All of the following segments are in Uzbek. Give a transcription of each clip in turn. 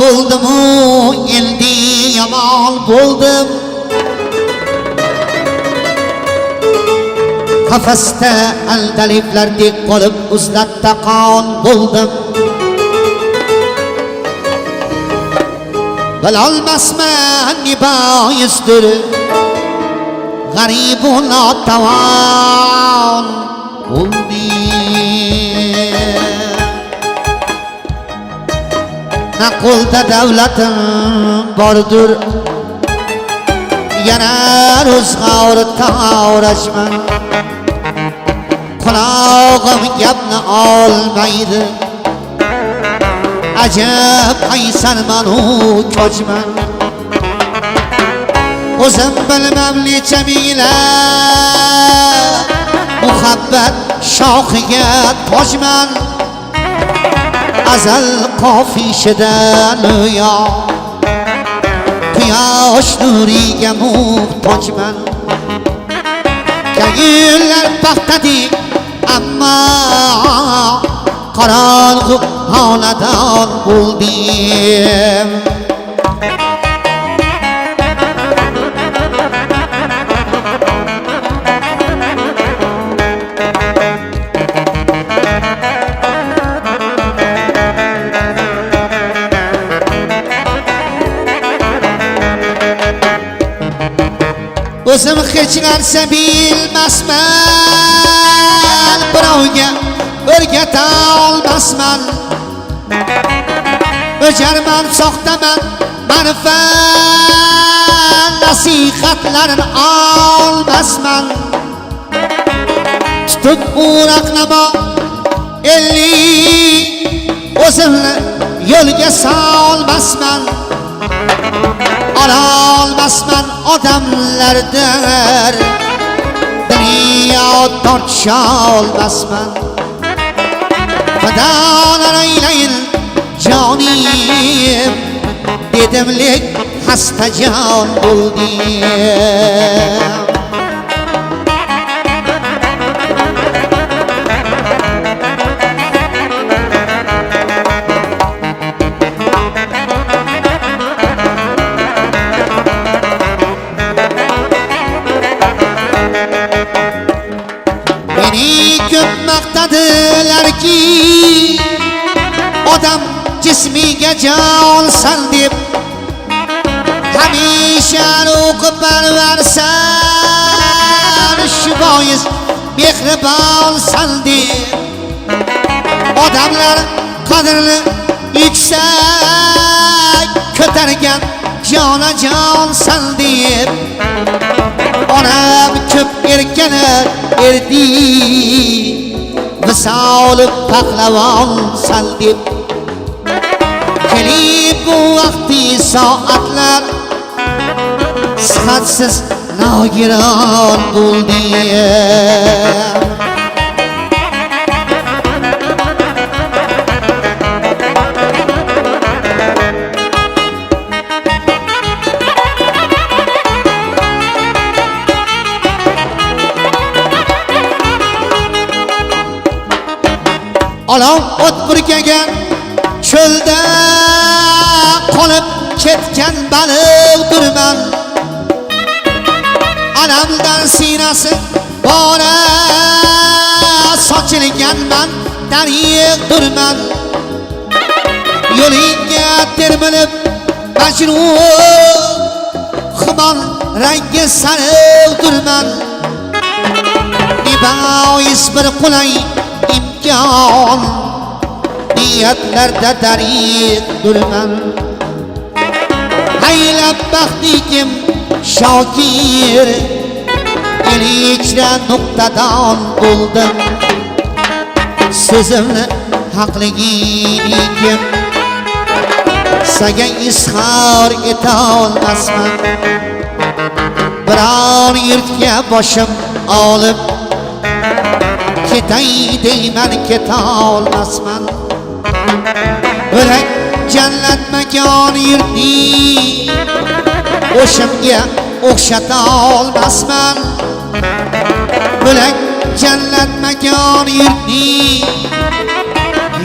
bo'ldim-u, endi yomon bo'ldim. Qafasda aldaliblardek qolib uzlatda qon bo'ldim. Bilolmasman ne boisdir g'arib u notavon bo'ldim. Na qo'lda davlatim bordir, yana ro'zg'or tavrashman. Qulog'im gapni olmaydi, ajab qaysarman u ko'chman. O'zim bilmam necha minglab muhabbat shoxiga tojman. Azal qofishidan yo quyosh nuriga muhtojman. Gullar paxtadek ammo qorong'u xonadon bo'ldim. O'zim hech narsa bilmasman, birovga o'rgata olmasman. O'jarman, soxtaman, ma'rifat nasihatlarini olmasman. Tutib uraqlama ellik o'zimni yo'lga solmasman. Ololmasman odamlardan dunyo tortisha olmasman. Xudolar aylayin jonim dedimlik xastajon bo'ldim. Ko'p maqtadilarki odam jismiga jonsan deb, hamisha ruhi parvarsan, shu bois mehribonsan deb. Odamlar qadrini yuksak ko'targan jonajonsan deb. Onam ko'p erkalar erdi, visoli pahlavonsan deb. Kelib bu vaqti soatlar sihatsiz nogiron bo'ldim. Olov o't purkagan cho'lda qolib ketgan baliqdirman. Alamdan sinasi bora sochilganman, tariqdirman. Yo'lingga termilib majnun xumon rangi sariqdirman. Ne bois bir qulay imkon niyatlarda tariqdirman. Haylab baxtikim shokir ichra nuqtadan bo'ldim. So'zimni haqligiga saga izhor eta olmasman. Biror yurtga boshim olib ketay deyman, keta olmasman. Bo'lak jannat makon yurtni o'shimga o'xshata olmasman. Bo'lak jannat makon yurtni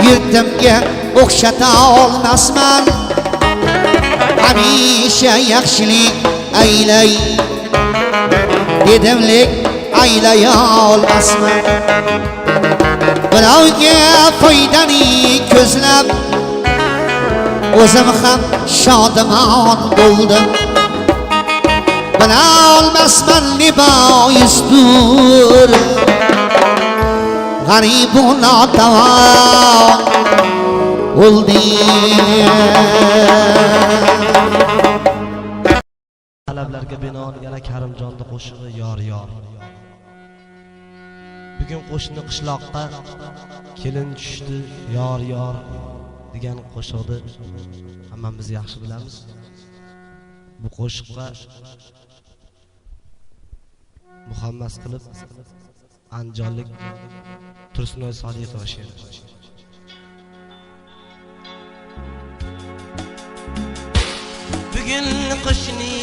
yurtimga o'xshata olmasman. hamisha yaxshilik aylay dedimlik aylay olmasman birovga foydani ko'zlab o'zim ham shodimon bo'ldim bila olmasman ne boisdir g'aribu notavon bo'ldim. Talablarga binoan yana Karimjonning qo'shig'i yor yor. Bugun qo'shni qishloqqa kelin tushdi yor yor degan qo'shiqni hammamiz yaxshi bilamiz. Bu qo'shiqqa muhammas qilib andijonlik Tursunoy Soliqova she'ri. Bugun qo'shni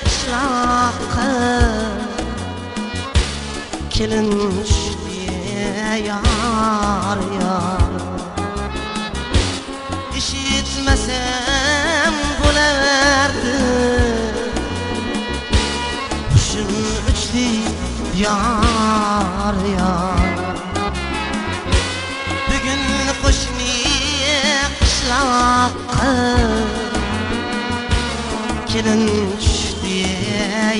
qishloqqa kelin tushdi yor yor. Eshitmasam bo'lardi hushim uchdi yor yor. Bugun qo'shni qishloqqa kelin tushdi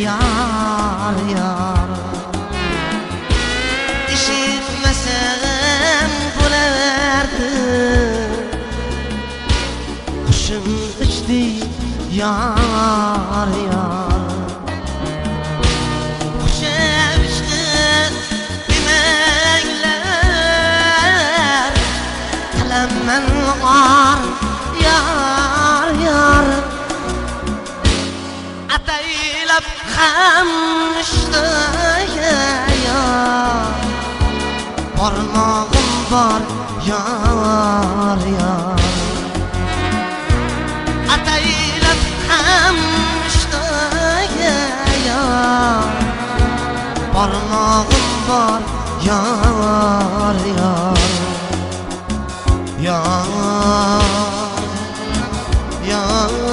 yor yor. Eshitmasam bo'lardi hushim uchdi yor yor. Hushim uchdi demanglar qilaman g'or yor yor. Ataylab ham ishtaya barmog'im bor yor yor. Ataylab ham ishtaya barmog'im bor yor yor. Yor yor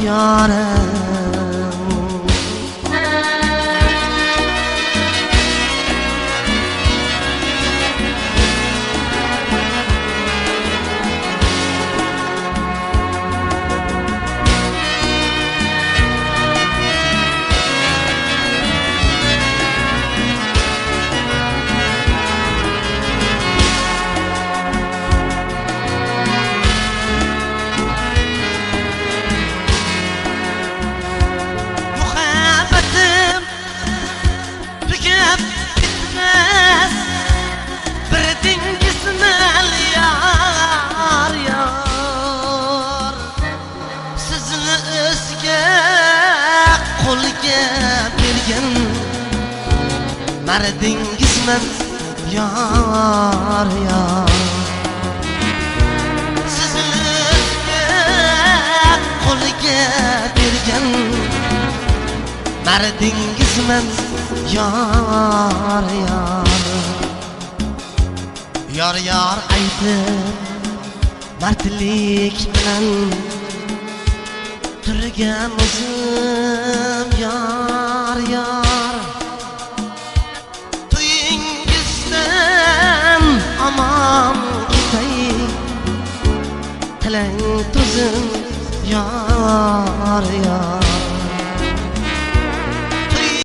yarim. Mardingizman yor yor. Sizga qo'liga bergan mardingizman yor yor. Yor yor aytib mardlik bilan turgan o'zim yor yor. Aman gitay tilang tuzim yor yor.